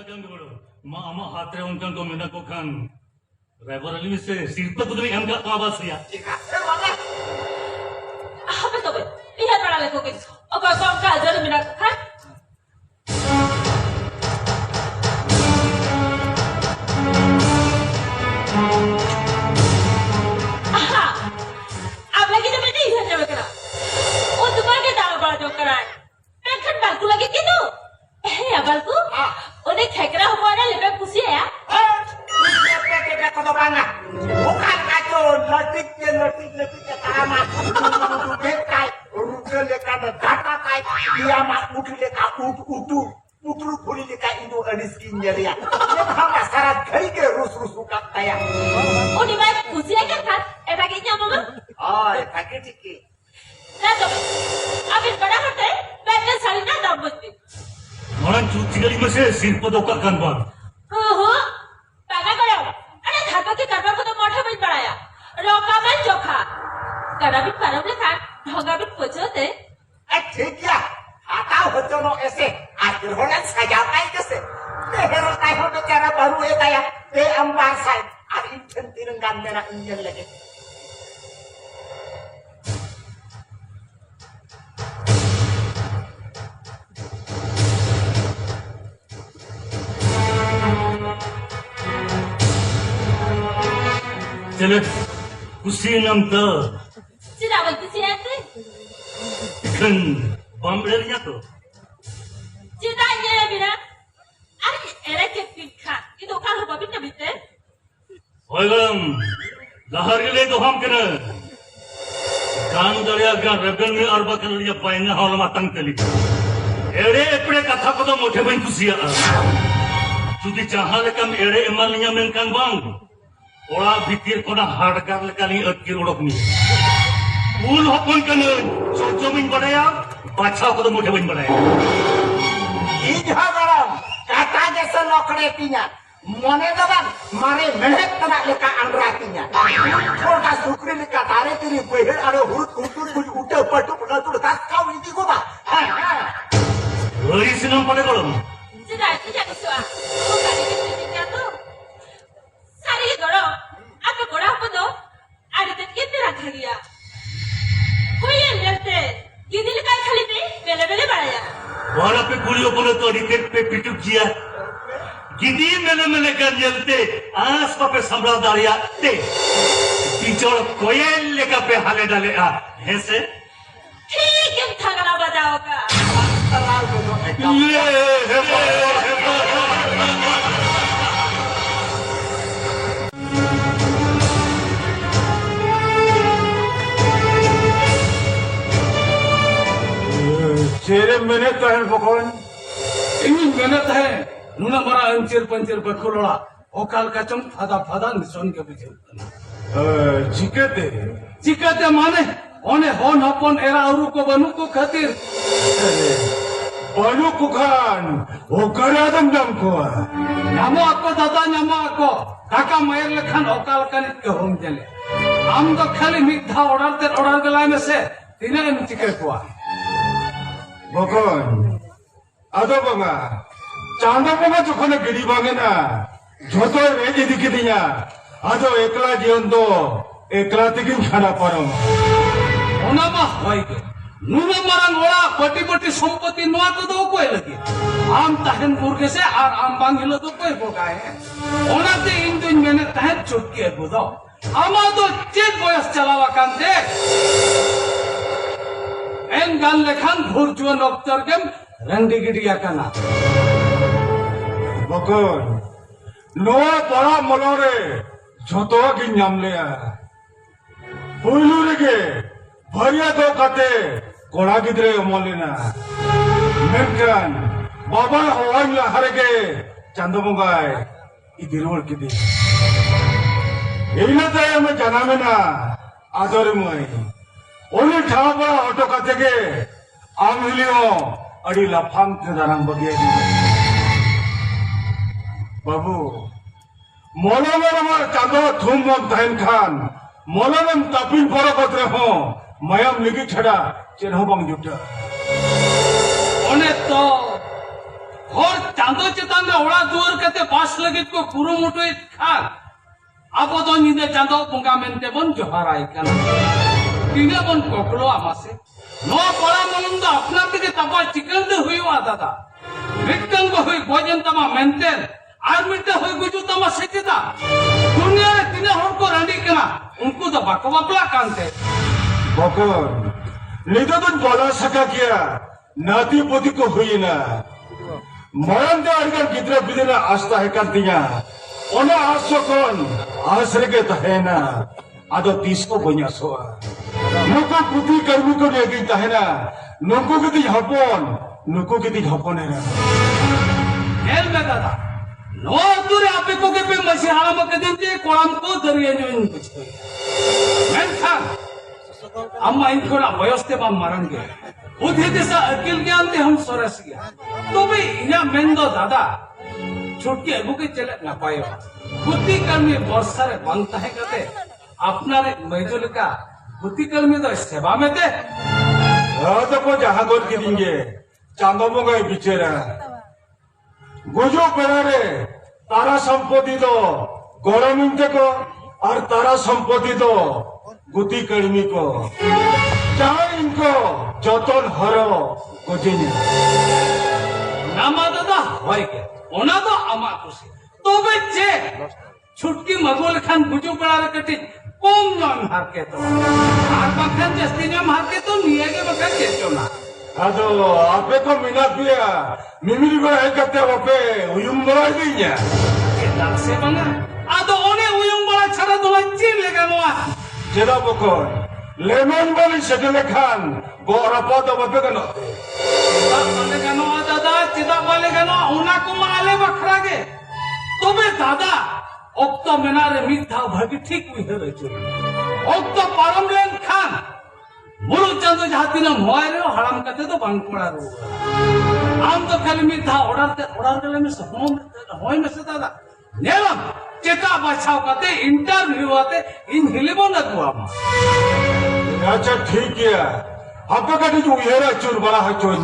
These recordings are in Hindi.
kan dulu. Ma ama hatre unkan ko mena ko kan. Driver ali se sirpa ko em ka awas ya. Apa to be? Iya para le ko ke. O ko ka jari mina ha? Aha. Ab lagi to beti iha jabe kara. O dumar ke dawa bada jo kara. Penkan balku lagi gitu. Balku? Udah kekera humana lebih kusi ya? Bukan kacau, letiknya sama. Bekai, rujuk lekat data kai, dia mak udu lekat udu puli lekat itu rezeki dia. Dia hamba syarat gay ke rus buka tayang. Oh di mana kusi aja kan? Pakainya mama? Oh, pakai ciki. Nah tuh, abis pada hati, betul salina dapat. Orang cuci kali masih sirpa doka kan bang. Pakai kau, ada धागा के कारबार को तो मोटा बन पड़ाया, रोका मन जोखा, कराबी परम लेखान, ढोंगा भी पहुँचोते। ठीक है, आता हो तो नो ऐसे, आखिर होना सजाता ही कैसे? तेरे ताई हो बेचारा बारू ये ताया, ते अंबार साइड, आज इंजन तिरंगान मेरा इंजन लगे। चले कुसी नाम तो सिरावल किसी ऐसे? kan bambelnya tuh. Cita ये बिना, अरे एरे के पिखा, itu kan lupa binte binte. Oi galam, lahar ke le to ham kena. Kan dariya gan rebel में arba कर लिया पाएंगे हाल matang तली. एरे अपने कथा को तो मोटे बन कुसिया. Jadi जहाँ lekam array emalnya menkan bang. Orang bitir kona hardgar lekali atkir udah ni. Ul hapun kena, sojo min badaya, baca ko to mote min badaya. Ijha garam, kata jasa lokre tinya. Mone daban, mare mehet kena leka anratinya. छोटा सुकरी leka तारे तेरी बेहर अरे हुरुत कुंटुर कुछ उठे पटु पटा तू tas kau ini ko ba. Oi sinam pada galam. Cita itu jadi suah, bukan ini pikiran tuh. Sari goro, apa goro apa tuh? Ada tetap rangka dia. Kau yang lerte, gini lekai kali ni, bela-bela baraya. Orang pe kuliah pun tu adiket pe pituk dia. Gidi mele kan jelte, as pa pe sambal daria te. Bijol koyel leka pe hale dale a, hese? ठीक है थगड़ा बजाओगा चेहरे मेहनत है भगवान इन्हीं मेहनत है नुना मरा अंचेर पंचेर बखुलोड़ा ओकाल का चम फादा निशान के पीछे चिकते माने ओने होन हपन एरा औरु को बनु को खातिर बनु को खान ओ करादम दम को नामो आको दादा नामो आको काका मायर लेखान ओकाल कनित के होम जले आम तो खाली मिठा ऑर्डर गलाय में से तिने एम चिके कोआ बकन आदो बंगा चांदा बंगा जोखने गिरी बांगेना जोतो रेजी दिखी दिया आदो एकला जीवन दो एकला तिकिन खाना परम ओना मा होय के नुना मारंग ओड़ा पटी संपत्ति नोआ तो दो कोई लगी आम तहन बुरगे से और आम बांगिलो तो कोई बोगाए ओना ते इन दिन मैंने तहन चुटके बुदो आमा तो चेत बयस चलावा कांते एन गान लेखान भुरजुन अक्तर गेम रंडी गिडिया काना बकन नोआ बड़ा मलोरे जोतो की नामलेया पुलू रेगे भरिया दो कते कोड़ा गिद्रे मोलेना मेंकन बाबा हवाई हरगे चंदो मुगाय इदिरोल किदे एना ताय में जाना में ना आदर मुई ओने ठाबा ऑटो कते के आम हिलियो अड़ी लफांग ते दारंग बगे बाबू मोलमर चांदो थुम तहन खान मोलम तापिन पर कतरे हो मयम लिगी छड़ा चिन्ह बंग जुटा ओने तो और चांदो चेतान रे ओड़ा दुआर कते बास लगित को कुरुमुटुई खान आबो दो निदे चांदो बंगा मेनते बन जोहाराय काना तिना बन कोकलो आमासे नो पड़ा मनम दा अपना तके तबा चिकन दे हुईवा दादा मिटन को हुई भोजन तमा मेनते आर मिटे हुई गुजु तमा सेचिदा दुनिया रे तिना हर को रानी कना उनको तो बाको बापला कांते बकन नितो तो बोला सका किया नाती पोती को हुई ना मरण दे अड़कर गिद्रा बिदना आस्था है करतिया ओना आसोकन आसरे के तहेना आदो 30 को बन्या सोआ नुको कुती कर्मी को लेगी तहेना नुको के दी हपन नुको के दी हपन है हेल में दादा नो तुरे आपे को के पे मसी हालम के दिन ते कोलाम को दरिया जोइन कुछ मेनखान अम्मा इनको ना वयस्ते बा मारंगे उधे दिशा अकिल ज्ञान ते हम सरस गया तो भी इना मेंदो दादा छुटके अगु के चले ना पायो बुद्धि कर्मी वर्षा रे बनता है कते अपना रे मैजोल का बुद्धि कर्मी तो सेवा में ते तो को जहां गोर के दिंगे चांदो मोगा बिचेरा गुजो पेरे तारा संपत्ति तो गरमिनते को और तारा संपत्ति तो गुती कर्मी को चाहे इनको जतन हरो गोजिनी नामा दादा होय के ओना तो आमा खुशी तो बे जे छुटकी मगोल खान गुजो पड़ा रे कटी कम नाम हार के तो आर बखन जस्ती नाम हार के तो निये के बखन चेचो ना आदो आपे को मिना पिया मिमिरी को है करते आपे उयुम बड़ा दिया के दाग से बंगा आदो ओने उयुम बड़ा छड़ा दो चिन लेगा मोआ जेदा बकन लेमन वाली सेटल खान गोरा पद आपे कनो चिदा वाले गनो दादा चिदा वाले गनो उना को माले बखरा के तो बे दादा ओक्तो मेनारे मिथा भागी ठीक हुई है रचो ओक्तो परमलेन खान मुरु चंदो जाती ना मोयरे हराम कते तो बंकुड़ा रो आम तो खाली मिथा ऑर्डर के में सपनो में होय में से दादा नेलम चेका बचाव कते इंटरव्यू आते इन हिलेबो न दुआमा अच्छा ठीक है आपे कटे जो येरा चोर बड़ा है चोर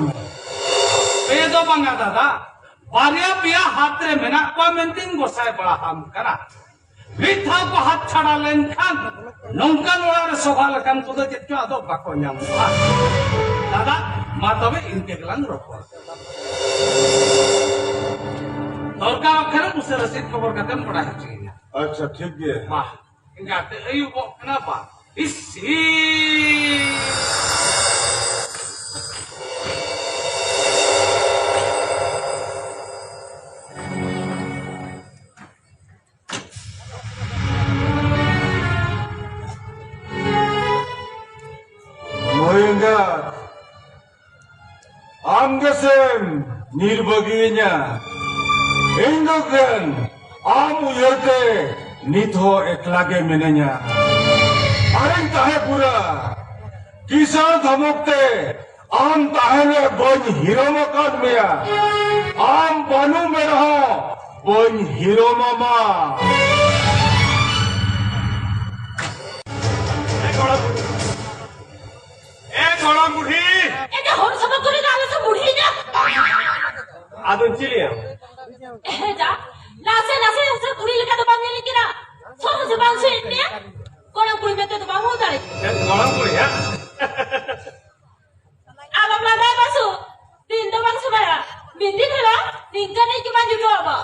पे दो बंगा दादा बारिया पिया हाथ रे मेना को मेंटिंग गोसाय बड़ा हम करा मिथा को हाथ छड़ा लेन खान नौकान वाला सवाल कान को तो चेचो आदो बाको न्याम दादा मा तबे इनके गलान रखो दरकार अखरे मुसे रसीद खबर कतन पड़ा है अच्छा ठीक है वाह इनका ते अयु को kenapa इसी Amgesem nirbaginya Indogen am uyerte nitho eklage menenya Areng tahe pura Kisan dhamokte am tahele bon hero makan meya Am banu meraho bon hero mama बुढ़ी এটা হন সব করে গালে সব বুড়ি না आदन चिलिया এ যা নাসে নাসে সব বুড়ি লেখা তো বানিয়ে লিখি না সব সব বাংশে ইন্ডিয়া কোন বুড়ি মেতে তো বামু দাঁড়ে गरम बुढ़ी है আবার লাগাই বাসু তিন তো বাংশে বেড়া বিন্দি খেলা নিকা নেই কি বাজি তো আবা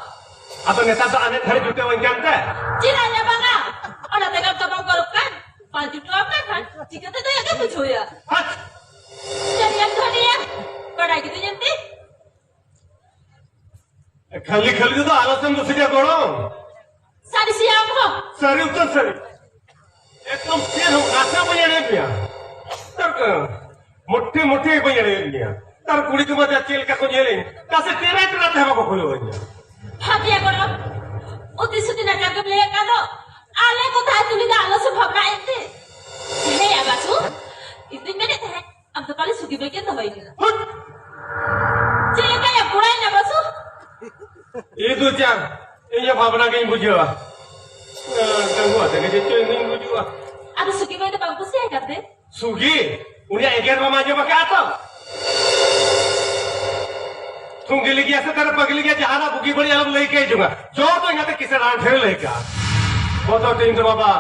atau neta to ane dhari jute wanjam te চিরাইয়া বাঙা ওনা থেকে তো বাং করকান পাঁচ তো আপনা খান চিকাতে তো আগে বুঝোয়া hat चलिए धनिया पढ़ाई की तो जनती खाली खाली तो आलोचन तो सिया करो सारी सियाम हो सरी उत्तर सरी एकदम सिर हो नाचा बजाने पिया तर मोटे मोटे बजाने पिया तर कुड़ी के मध्य चेल का को जेले कासे तेरा तेरा तेरा को खोलो हो गया भातिया करो उती सुती ना करके ले का दो आले को था तुली का आलो से भगना इतने हे या बासु इतने मेरे थे अब तो कल सुखी बेके तो होई ना चले का या बुढ़ाई ना बासु ये दो चार ये भावना कहीं बुझियो तंगो आते के जो नहीं बुझियो अब सुखी बेके तो बाबू से करते सुगी उन्हें 11 माजे बका आता Tunggu lagi asa taruh pagi lagi aja harap buki beri alam lagi kayak juga. Jauh tuh ingat kisah orang tere lagi kan. Foto ting sama bapa.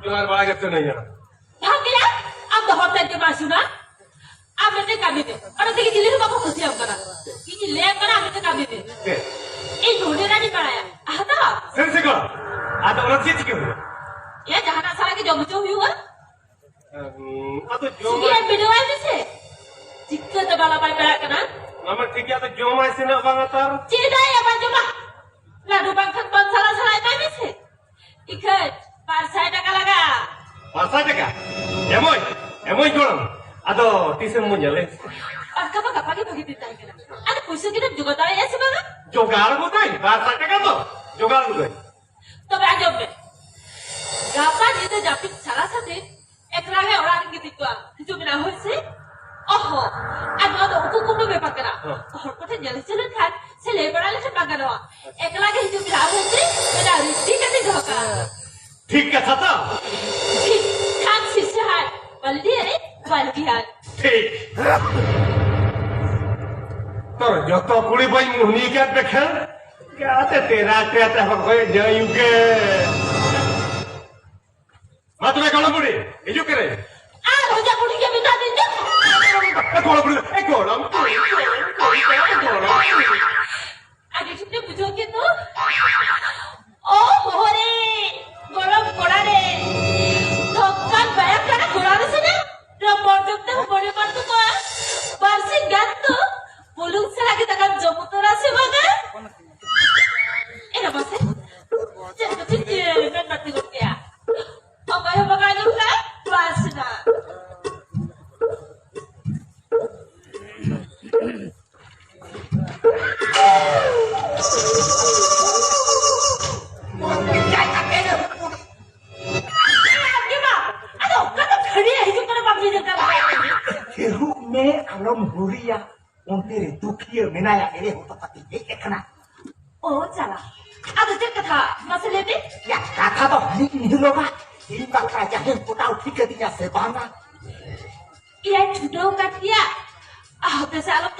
Jangan balik ke sana ya. भाग्य अब तो होटल के पास सुना अब ते काबी दे और ते की दिल्ली को खुशी अब करा की ले करा अब ते काबी दे Oke. ए ढूंढे रानी पड़ाया आता Sini sih kok. Ada orang sih cikgu. ये जहां सारा के जो बच्चों हुआ Atau सुगी jom. है वीडियो है से चिक्का तो बाला पाई पड़ा करना Nama tiga atau jom masih nak bang atar. चिड़ा या बाजू मा लाडू बंखन बन सारा सारा पाई से इकट पार साइड का लगा Masa aja kak? Emoy jualan. Atau tisem munjale. और कब कब के भगी देता है करना अरे पैसे की तो जुगाड़ है ऐसे बागा Jogar bukan? Bahasa aja kan Jogar bukan? तो मैं जब में गापा जिते जापी सारा साथे एक रागे और आगे की तो जो बिना हो से ओहो अब तो उनको को बेपा करा और कोठे जल्दी चले खान से ले बड़ा ले पका दवा एक रागे जो बिना हो से मेरा रिश्ती करते धोका ঠিক কথা তো? खान शिष्य है बल्दी है बल्दी है ঠিক। তোর যত কুড়ি বই মুহনি কে দেখেন কেতে তেরা কেতে হয়ে যাইউকে মা তুমি কোন বুড়ি এই যে করে आ हो जा कुड़ी के बिता दिन दे কোন বুড়ি এই কোলম आगे छुट्टे बुझो के तो ओ मोहरे गरम कोड़ा रे धक्का बाया करा कोड़ा रे से ना रबर जगते हो बड़े पर तो बारसे गात तो बोलूं से लगे तक जमु तो रासे बगा ए ना बसे चल तो चित्ते में मत कर गया अब है बगा जो का बस ना Keru me alam huria ontere dukhia menaya ere hota pati ekana. Oh, चला अब तो कथा मसले पे Ya kata to hari ini loga. Ini bakal jadi putau tiga tiga sebana. ये छुटो कट गया अब तो सालों